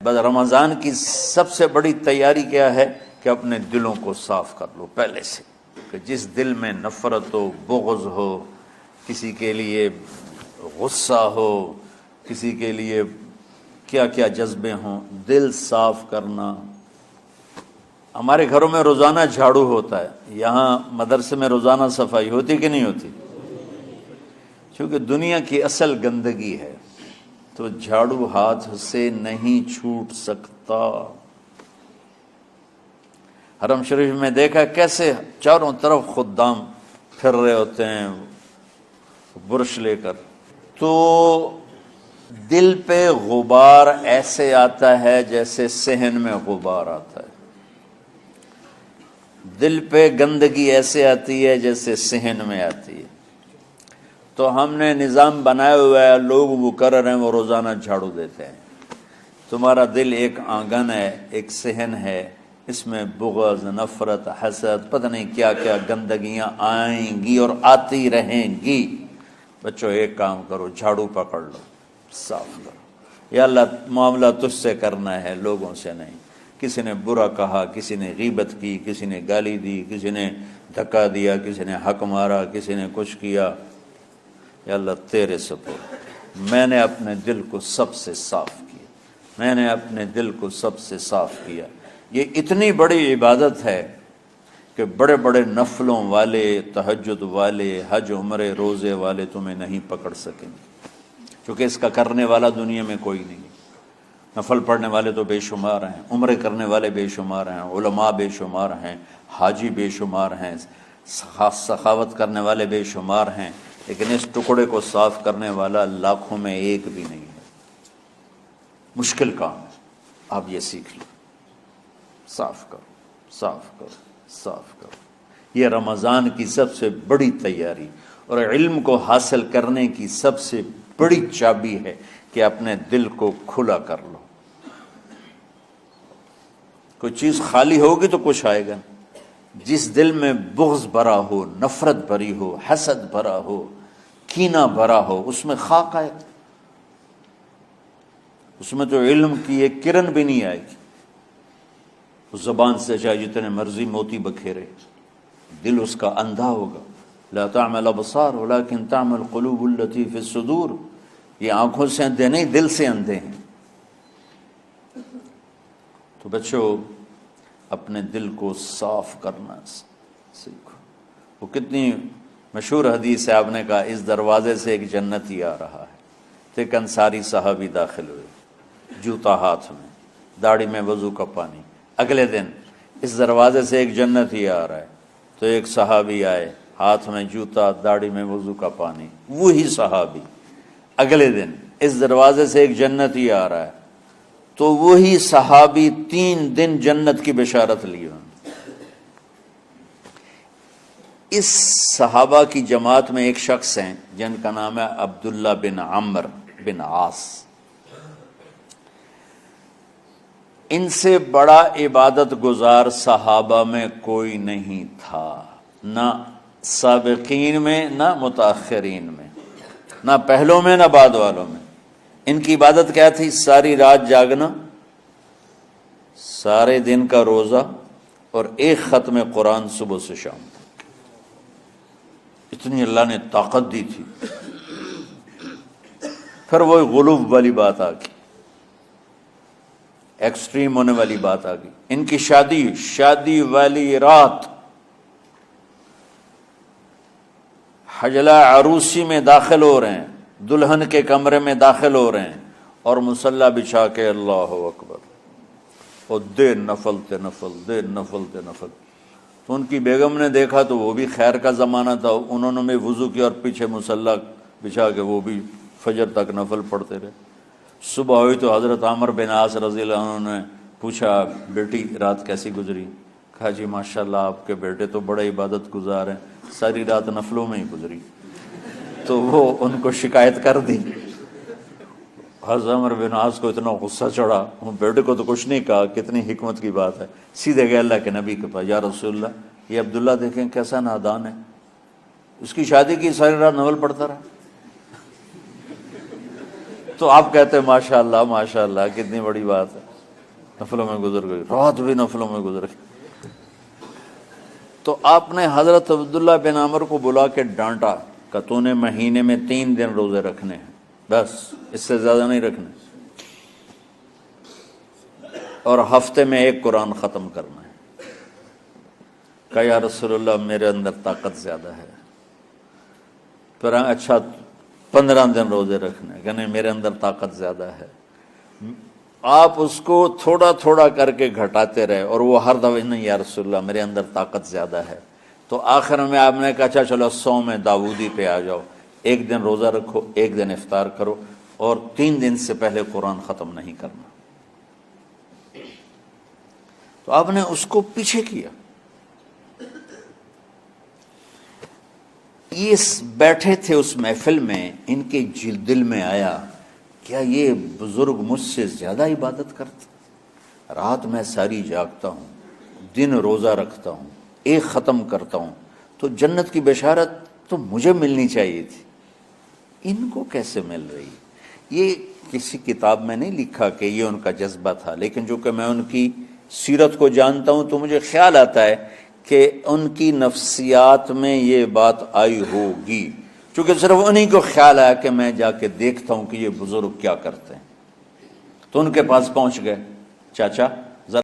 بس رمضان کی سب سے بڑی تیاری کیا ہے کہ اپنے دلوں کو صاف کر لو پہلے سے، کہ جس دل میں نفرت ہو، بغض ہو، کسی کے لیے غصہ ہو، کسی کے لیے کیا کیا جذبے ہوں، دل صاف کرنا۔ ہمارے گھروں میں روزانہ جھاڑو ہوتا ہے، یہاں مدرسے میں روزانہ صفائی ہوتی کہ نہیں ہوتی؟ کیونکہ دنیا کی اصل گندگی ہے تو جھاڑو ہاتھ سے نہیں چھوٹ سکتا۔ حرم شریف میں دیکھا کیسے چاروں طرف خدام پھر رہے ہوتے ہیں برش لے کر، تو دل پہ غبار ایسے آتا ہے جیسے صحن میں غبار آتا ہے، دل پہ گندگی ایسے آتی ہے جیسے صحن میں آتی ہے۔ تو ہم نے نظام بنایا ہوا ہے، لوگ وہ کر رہے ہیں، وہ روزانہ جھاڑو دیتے ہیں۔ تمہارا دل ایک آنگن ہے، ایک صحن ہے، اس میں بغض، نفرت، حسد، پتہ نہیں کیا کیا گندگیاں آئیں گی اور آتی رہیں گی۔ بچوں ایک کام کرو، جھاڑو پکڑ لو، صاف کرو۔ یا اللہ معاملہ تجھ سے کرنا ہے، لوگوں سے نہیں۔ کسی نے برا کہا، کسی نے غیبت کی، کسی نے گالی دی، کسی نے دھکا دیا، کسی نے حق مارا، کسی نے کچھ کیا، یا اللہ تیرے سپرد، میں نے اپنے دل کو سب سے صاف کیا، میں نے اپنے دل کو سب سے صاف کیا۔ یہ اتنی بڑی عبادت ہے کہ بڑے بڑے نفلوں والے، تہجد والے، حج عمرے روزے والے تمہیں نہیں پکڑ سکیں گے، کیونکہ اس کا کرنے والا دنیا میں کوئی نہیں ہے۔ نفل پڑھنے والے تو بے شمار ہیں، عمرے کرنے والے بے شمار ہیں، علماء بے شمار ہیں، حاجی بے شمار ہیں، سخاوت کرنے والے بے شمار ہیں، لیکن اس ٹکڑے کو صاف کرنے والا لاکھوں میں ایک بھی نہیں ہے۔ مشکل کام ہے، آپ یہ سیکھ لو، صاف کرو، صاف کرو، صاف کرو۔ یہ رمضان کی سب سے بڑی تیاری اور علم کو حاصل کرنے کی سب سے بڑی چابی ہے کہ اپنے دل کو کھلا کر لو۔ کوئی چیز خالی ہوگی تو کچھ آئے گا۔ جس دل میں بغض بھرا ہو، نفرت بھری ہو، حسد بھرا ہو، کینہ بھرا ہو، اس میں خاک آئے گا، اس میں تو علم کی ایک کرن بھی نہیں آئے گی۔ اس زبان سے چاہے جتنے مرضی موتی بکھیرے، دل اس کا اندھا ہوگا۔ لا تعمى الابصار ولكن تعمى القلوب التي في الصدور، یہ آنکھوں سے اندھے نہیں، دل سے اندھے ہیں۔ تو بچوں اپنے دل کو صاف کرنا سیکھو۔ وہ کتنی مشہور حدیث ہے، آپ نے کہا اس دروازے سے ایک جنتی آ رہا ہے، تو ایک انصاری صحابی داخل ہوئے، جوتا ہاتھ میں، داڑھی میں وضو کا پانی۔ اگلے دن اس دروازے سے ایک جنتی آ رہا ہے، تو ایک صحابی آئے، ہاتھ میں جوتا، داڑھی میں وضو کا پانی، وہی صحابی۔ اگلے دن اس دروازے سے ایک جنتی آ رہا ہے، تو وہی صحابی 3 دن جنت کی بشارت لی۔ اس صحابہ کی جماعت میں ایک شخص ہیں جن کا نام ہے عبداللہ بن عمرو بن عاص۔ ان سے بڑا عبادت گزار صحابہ میں کوئی نہیں تھا، نہ سابقین میں نہ متاخرین میں، نہ پہلوں میں نہ بعد والوں میں۔ ان کی عبادت کیا تھی؟ ساری رات جاگنا، سارے دن کا روزہ، اور ایک ختم قرآن صبح سے شام تک۔ اتنی اللہ نے طاقت دی تھی۔ پھر وہ غلوب والی بات آ گئی، ایکسٹریم ہونے والی بات آ گئی۔ ان کی شادی والی رات حجلہ عروسی میں داخل ہو رہے ہیں، دلہن کے کمرے میں داخل ہو رہے ہیں، اور مصلی بچھا کے اللہ اکبر، اور دیر نفل تے نفل، دیر نفل تے نفل۔ تو ان کی بیگم نے دیکھا تو وہ بھی خیر کا زمانہ تھا، انہوں نے بھی وضو کیا اور پیچھے مصلی بچھا کے وہ بھی فجر تک نفل پڑھتے رہے۔ صبح ہوئی تو حضرت عمرو بن عاص رضی اللہ عنہ نے پوچھا، بیٹی رات کیسی گزری؟ کہا جی ماشاءاللہ آپ کے بیٹے تو بڑے عبادت گزار ہیں، ساری رات نفلوں میں ہی گزری۔ تو وہ ان کو شکایت کر دی۔ حضرت عمرو بن عاص کو اتنا غصہ چڑھا، بیٹے کو تو کچھ نہیں کہا، کتنی حکمت کی بات ہے، سیدھے گئے اللہ کے نبی کے پاس، یا رسول اللہ یہ عبداللہ دیکھیں کیسا نادان ہے، اس کی شادی کی ساری رات نفل پڑھتا رہا۔ تو آپ کہتے ہیں ماشاء اللہ کتنی بڑی بات ہے، نفلوں میں گزر گئی، رات بھی نفلوں میں گزر گئی۔ تو آپ نے حضرت عبداللہ بن عمر کو بلا کے ڈانٹا کہ تو نے مہینے میں 3 دن روزے رکھنے ہیں، بس اس سے زیادہ نہیں رکھنے، اور ہفتے میں 1 قرآن ختم کرنا ہے۔ کہا یا رسول اللہ میرے اندر طاقت زیادہ ہے۔ پھر اچھا 15 دن روزے رکھنے، کہ نہیں میرے اندر طاقت زیادہ ہے۔ آپ اس کو تھوڑا تھوڑا کر کے گھٹاتے رہے، اور وہ ہر دفعہ نہیں یا رسول اللہ میرے اندر طاقت زیادہ ہے۔ تو آخر میں آپ نے کہا اچھا چلو صوم داؤدی پہ آ جاؤ، 1 دن روزہ رکھو، 1 دن افطار کرو، اور 3 دن سے پہلے قرآن ختم نہیں کرنا۔ تو آپ نے اس کو پیچھے کیا۔ یہ بیٹھے تھے اس محفل میں، ان کے دل میں آیا کیا یہ بزرگ مجھ سے زیادہ عبادت کرتا؟ رات میں ساری جاگتا ہوں، دن روزہ رکھتا ہوں، 1 ختم کرتا ہوں، تو جنت کی بشارت تو مجھے ملنی چاہیے تھی، ان کو کیسے مل رہی؟ یہ کسی کتاب میں نہیں لکھا کہ یہ ان کا جذبہ تھا، لیکن جو کہ میں ان کی سیرت کو جانتا ہوں تو مجھے خیال آتا ہے کہ ان کی نفسیات میں یہ بات آئی ہوگی، چونکہ صرف انہی کو خیال آیا کہ میں جا کے دیکھتا ہوں کہ یہ بزرگ کیا کرتے ہیں۔ تو ان کے پاس پہنچ گئے، چاچا